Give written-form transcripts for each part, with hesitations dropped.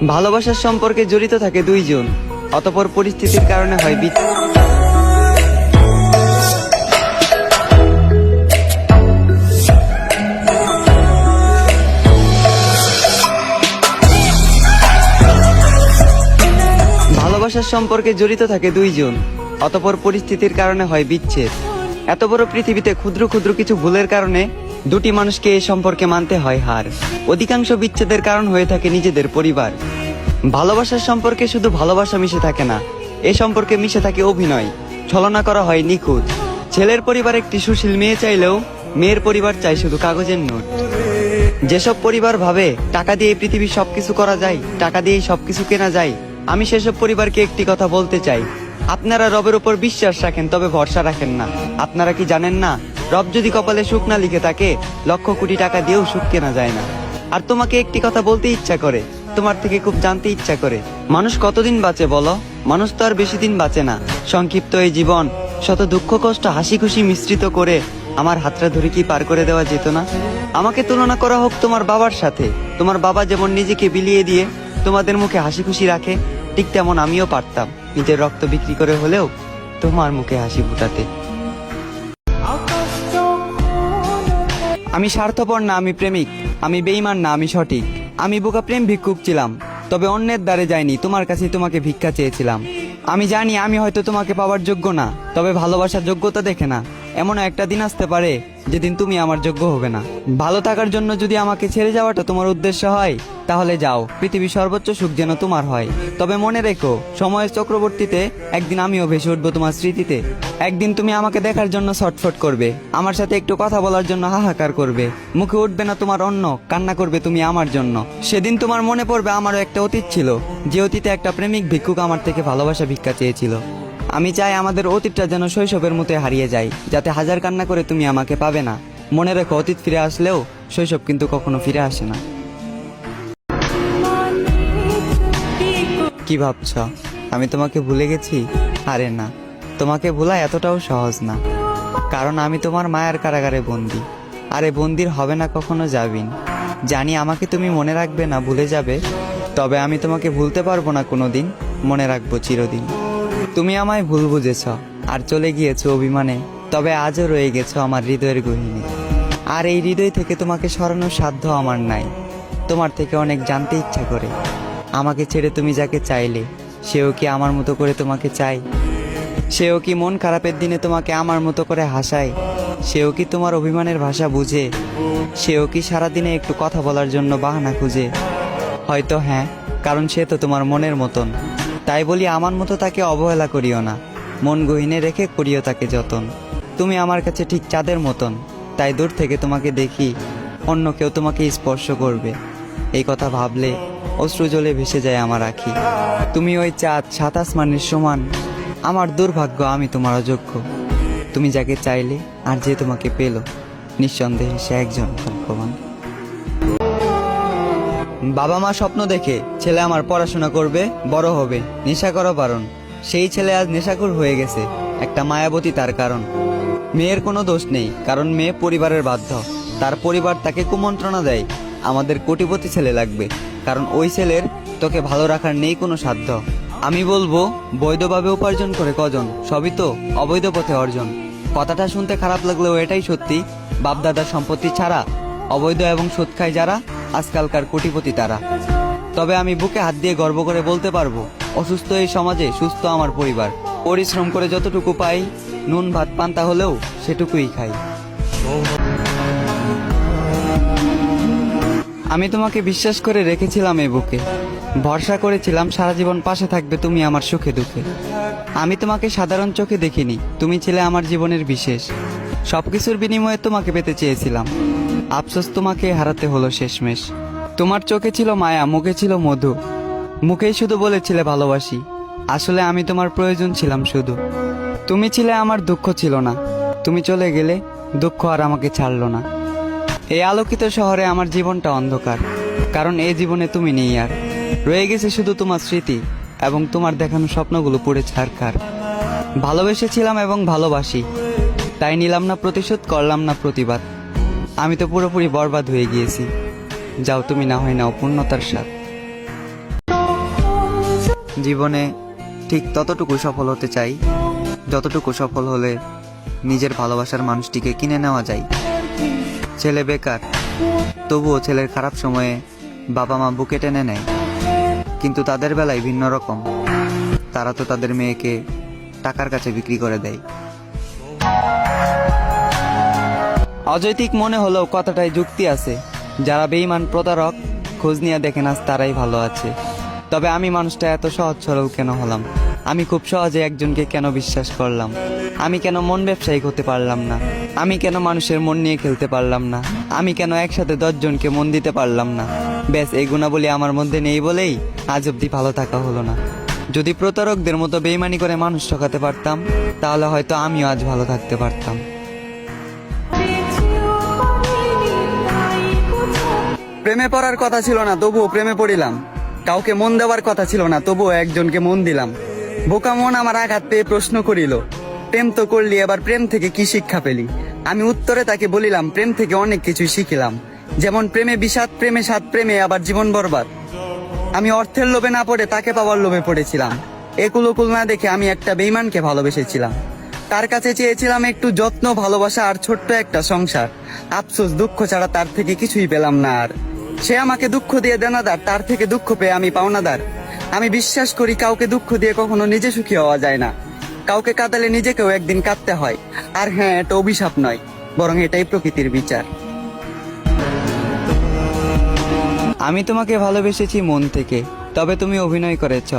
ভালোবাসার সম্পর্কে জড়িত থাকে দুইজন, অতঃপর পরিস্থিতির কারণে হয় ভালোবাসার সম্পর্কে জড়িত থাকে দুইজন, অতঃপর পরিস্থিতির কারণে হয় বিচ্ছেদ। এত বড় পৃথিবীতে ক্ষুদ্র ক্ষুদ্র কিছু ভুলের কারণে দুটি মানুষকে এই সম্পর্কে মানতে হয় হার। অধিকাংশ বিচ্ছেদের কারণ হয়ে থাকে নিজেদের পরিবার। ভালোবাসার সম্পর্কে শুধু ভালোবাসা মিশে থাকে না, এ সম্পর্কে মিশে থাকে অভিনয়, ছলনা করা হয় নিখুঁত। ছেলের পরিবার একটি সুশীল মেয়ে চাইলেও মেয়ের পরিবার চায় শুধু কাগজের নোট। যেসব পরিবার ভাবে টাকা দিয়ে এই পৃথিবীর সবকিছু করা যায়, টাকা দিয়েই সবকিছু কেনা যায়, আমি সেসব পরিবারকে একটি কথা বলতে চাই, আপনারা রবের উপর বিশ্বাস রাখেন তবে ভরসা রাখেন না। আপনারা কি জানেন না, রব যদি কপালে সুখ না লিখে থাকে, লক্ষ কোটি টাকা দিয়েও সুখ কেনা যায় না। আর তোমাকে একটি কথা বলতে ইচ্ছা করে, তোমার থেকে খুব জানতে ইচ্ছা করে, মানুষ কতদিন বাঁচে বলো? মানুষ তো আর বেশি দিন বাঁচে না। সংক্ষিপ্ত এই জীবন শত দুঃখ কষ্ট হাসি খুশি মিশ্রিত করে আমার হাতটা ধরে কি পার করে দেওয়া যেত না? আমাকে তুলনা করা হোক তোমার বাবার সাথে। তোমার বাবা যেমন নিজেকে বিলিয়ে দিয়ে তোমাদের মুখে হাসি খুশি রাখে, ঠিক তেমন আমিও পারতাম নিজের রক্ত বিক্রি করে হলেও তোমার মুখে হাসি ফুটাতে। আমি স্বার্থপর না, আমি প্রেমিক। আমি বেঈমান না, আমি সঠিক। আমি বোকা প্রেম ভিক্ষুক ছিলাম, তবে অন্যের দ্বারে যাইনি, তোমার কাছে তোমাকে ভিক্ষা চেয়েছিলাম। আমি জানি আমি হয়তো তোমাকে পাওয়ার যোগ্য না, তবে ভালোবাসার যোগ্যতা দেখে না। এমনও একটা দিন আসতে পারে যেদিন তুমি আমার যোগ্য হবে না। ভালো থাকার জন্য যদি আমাকে ছেড়ে যাওয়াটা তোমার উদ্দেশ্য হয়, তাহলে যাও, পৃথিবীর সর্বোচ্চ সুখ যেন তোমার হয়। তবে মনে রেখো, সময়ের চক্রবর্তীতে একদিন আমিও ভেসে উঠবো তোমার স্মৃতিতে। একদিন তুমি আমাকে দেখার জন্য ছটফট করবে, আমার সাথে একটু কথা বলার জন্য হাহাকার করবে, মুখে উঠবে না তোমার অন্ন, কান্না করবে তুমি আমার জন্য। সেদিন তোমার মনে পড়বে আমারও একটা অতীত ছিল, যে অতীতে একটা প্রেমিক ভিক্ষুক আমার থেকে ভালোবাসা ভিক্ষা চেয়েছিল। আমি চাই আমাদের অতীতটা যেন শৈশবের মতো হারিয়ে যায়, যাতে হাজার কান্না করে তুমি আমাকে পাবে না। মনে রেখো, অতীত ফিরে আসলেও শৈশব কিন্তু কখনো ফিরে আসে না। কি ভাবছ আমি তোমাকে ভুলে গেছি? আরে না, তোমাকে ভোলা এতটাও সহজ না, কারণ আমি তোমার মায়ার কারাগারে বন্দি। আরে বন্দির হবে না কখনো যাবিন। জানি আমাকে তুমি মনে রাখবে না, ভুলে যাবে, তবে আমি তোমাকে ভুলতে পারবো না কোনোদিন, মনে রাখবো চিরদিন। তুমি আমায় ভুল বুঝেছ আর চলে গিয়েছো অভিমানে, তবে আজও রয়ে গেছো আমার হৃদয়ের গহীনে। আর এই হৃদয় থেকে তোমাকে সরানোর সাধ্য আমার নাই। তোমার থেকে অনেক জানতে ইচ্ছা করে, আমাকে ছেড়ে তুমি যাকে চাইলে, সেও কি আমার মতো করে তোমাকে চায়? সেও কি মন খারাপের দিনে তোমাকে আমার মতো করে হাসায়? সেও কি তোমার অভিমানের ভাষা বুঝে? সেও কি সারাদিনে একটু কথা বলার জন্য বাহানা খুঁজে? হয়তো হ্যাঁ, কারণ সে তো তোমার মনের মতন। তাই বলি, আমার মতো তাকে অবহেলা করিও না, মন গহীনে রেখে করিও তাকে যতন। তুমি আমার কাছে ঠিক চাঁদের মতন, তাই দূর থেকে তোমাকে দেখি অন্য কেউ তোমাকে স্পর্শ করবে, এই কথা ভাবলে অশ্রু জলে ভেসে যায় আমার আঁখি। তুমি ওই চাঁদ, সাত আসমানের সমান, আমার দুর্ভাগ্য আমি তোমার অযোগ্য। তুমি যাকে চাইলে আর যে তোমাকে পেল, নিঃসন্দেহে সে একজন ভাগ্যবান। বাবা মা স্বপ্ন দেখে ছেলে আমার পড়াশোনা করবে, বড় হবে, নেশা করা বারণ। সেই ছেলে আজ নেশাখোর হয়ে গেছে, একটা মায়াবতী তার কারণ। মেয়ের কোনো দোষ নেই, কারণ মেয়ে পরিবারের বাধ্য। তার পরিবার তাকে কুমন্ত্রণা দেয়, আমাদের কোটিপতি ছেলে লাগবে, কারণ ওই ছেলের তোকে ভালো রাখার নেই কোনো সাধ্য। আমি বলবো, বৈধভাবে উপার্জন করে কজন, সবই তো অবৈধ পথে অর্জন। কথাটা শুনতে খারাপ লাগলেও এটাই সত্যি, বাপদাদার সম্পত্তি ছাড়া অবৈধ এবং সুদ খায় যারা, আজকালকার কোটিপতি তারা। তবে আমি বুকে হাত দিয়ে গর্ব করে বলতে পারবো, অসুস্থ এই সমাজে সুস্থ আমার পরিবার। পরিশ্রম করে যতটুকু পাই, নুন ভাত পান্তা হলেও সেটুকুই খাই। আমি তোমাকে বিশ্বাস করে রেখেছিলাম এই বুকে, ভরসা করেছিলাম সারা জীবন পাশে থাকবে তুমি আমার সুখে দুঃখে। আমি তোমাকে সাধারণ চোখে দেখিনি, তুমি ছিলে আমার জীবনের বিশেষ। সবকিছুর বিনিময়ে তোমাকে পেতে চেয়েছিলাম, আফসোস তোমাকে হারাতে হলো শেষমেশ। তোমার চোখে ছিল মায়া, মুখে ছিল মধু, মুখেই শুধু বলেছিলে ভালোবাসি, আসলে আমি তোমার প্রয়োজন ছিলাম শুধু। তুমি ছিলে আমার, দুঃখ ছিল না। তুমি চলে গেলে দুঃখ আর আমাকে ছাড়লো না। এই আলোকিত শহরে আমার জীবনটা অন্ধকার, কারণ এই জীবনে তুমি নেই আর। রয়ে গেছে শুধু তোমার স্মৃতি এবং তোমার দেখানো স্বপ্নগুলো পুড়ে ছারখার। ভালোবেসেছিলাম এবং ভালোবাসি, তাই নিলাম না প্রতিশোধ, করলাম না প্রতিবাদ। আমি তো পুরোপুরি বরবাদ হয়ে গিয়েছি, যাও তুমি না হয় নাও পূর্ণতার স্বাদ। জীবনে ঠিক ততটুকু সফল হতে চাই যতটুকু সফল হলে নিজের ভালোবাসার মানুষটিকে কিনে নেওয়া যায়। ছেলে বেকার, তবুও ছেলের খারাপ সময়ে বাবা মা বুকে টেনে নেয়, কিন্তু তাদের বেলায় ভিন্ন রকম। তারা তো তাদের মেয়েকে টাকার কাছে বিক্রি করে দেয়। অযৌক্তিক মনে হলেও কথাটায় যুক্তি আছে। যারা বেঈমান প্রতারক খোঁজ নিয়ে দেখেন আজ তারাই ভালো আছে। তবে আমি মানুষটা এত সহজ সরল কেন হলাম? আমি খুব সহজে একজনকে কেন বিশ্বাস করলাম? আমি কেন মন ব্যবসায়িক হতে পারলাম না? আমি কেন মানুষের মন নিয়ে খেলতে পারলাম না? আমি কেন একসাথে 10 জনকে মন দিতে পারলাম না? ব্যাস এই গুণাবলী আমার মধ্যে নেই বলেই আজ অব্দি ভালো থাকা হলো না। যদি প্রতারকদের মতো বেইমানি করে মানুষ ঠকাতে পারতাম তাহলে হয়তো আমিও আজ ভালো থাকতে পারতাম। প্রেমে পড়ার কথা ছিল না তবুও প্রেমে পড়িলাম। কাউকে মন দেওয়ার কথা ছিল না তবুও একজনকে মন দিলাম। বোকা মন আমার আঘাত পেয়ে প্রশ্ন করিল, প্রেম তো করলি, এবার প্রেম থেকে কি শিক্ষা পেলি? আমি উত্তরে তাকে বলিলাম, প্রেম থেকে অনেক কিছুই শিখিলাম। যেমন প্রেমে বিষাদ, প্রেমে স্বাদ, প্রেমে আবার জীবন বরবাদ। আমি অর্থের লোভে না পড়ে তাকে পাওয়ার লোভে পড়েছিলাম। একুলকুল না দেখে আমি একটা বেঈমানকে ভালোবেসেছিলাম। তার কাছে চেয়েছিলাম একটু যত্ন, ভালোবাসা আর ছোট্ট একটা সংসার। আফসোস, দুঃখ ছাড়া তার থেকে কিছুই পেলাম না আর। সে আমাকে দুঃখ দিয়ে দেনাদার, তার থেকে দুঃখ পেয়ে আমি পাওনাদার। আমি বিশ্বাস করি কাউকে দুঃখ দিয়ে কখনো নিজে সুখী হওয়া যায় না। কাউকে কাঁদালে নিজেকেও একদিন কাঁদতে হয়। আর হ্যাঁ, এটা অভিশাপ নয়, বরং এটাই প্রকৃতির বিচার। আমি তোমাকে ভালোবেসেছি মন থেকে, তবে তুমি অভিনয় করেছ।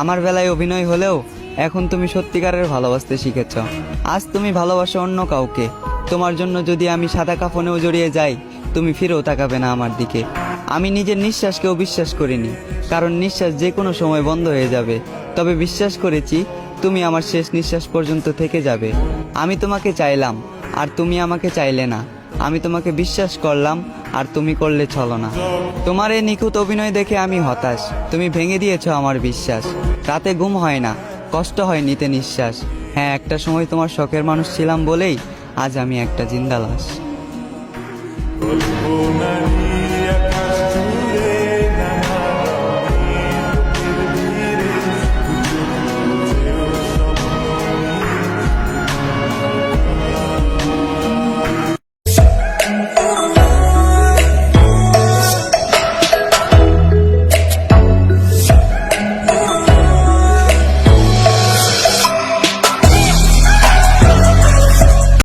আমার বেলায় অভিনয় হলেও এখন তুমি সত্যিকারের ভালোবাসতে শিখেছ। আজ তুমি ভালোবাসো অন্য কাউকে। তোমার জন্য যদি আমি সাদা কাফনেও জড়িয়ে যাই, তুমি ফিরেও তাকাবে না আমার দিকে। আমি নিজের নিঃশ্বাসকেও বিশ্বাস করিনি, কারণ নিঃশ্বাস যে কোনো সময় বন্ধ হয়ে যাবে। তবে বিশ্বাস করেছি তুমি আমার শেষ নিঃশ্বাস পর্যন্ত থেকে যাবে। আমি তোমাকে চাইলাম আর তুমি আমাকে চাইলে না। আমি তোমাকে বিশ্বাস করলাম আর তুমি করলে ছলনা। তোমার এই নিখুঁত অভিনয় দেখে আমি হতাশ। তুমি ভেঙে দিয়েছো আমার বিশ্বাস। রাতে ঘুম হয় না, কষ্ট হয় নিতে নিঃশ্বাস। হ্যাঁ, একটা সময় তোমার শখের মানুষ ছিলাম বলেই আজ আমি একটা জিন্দা লাশ।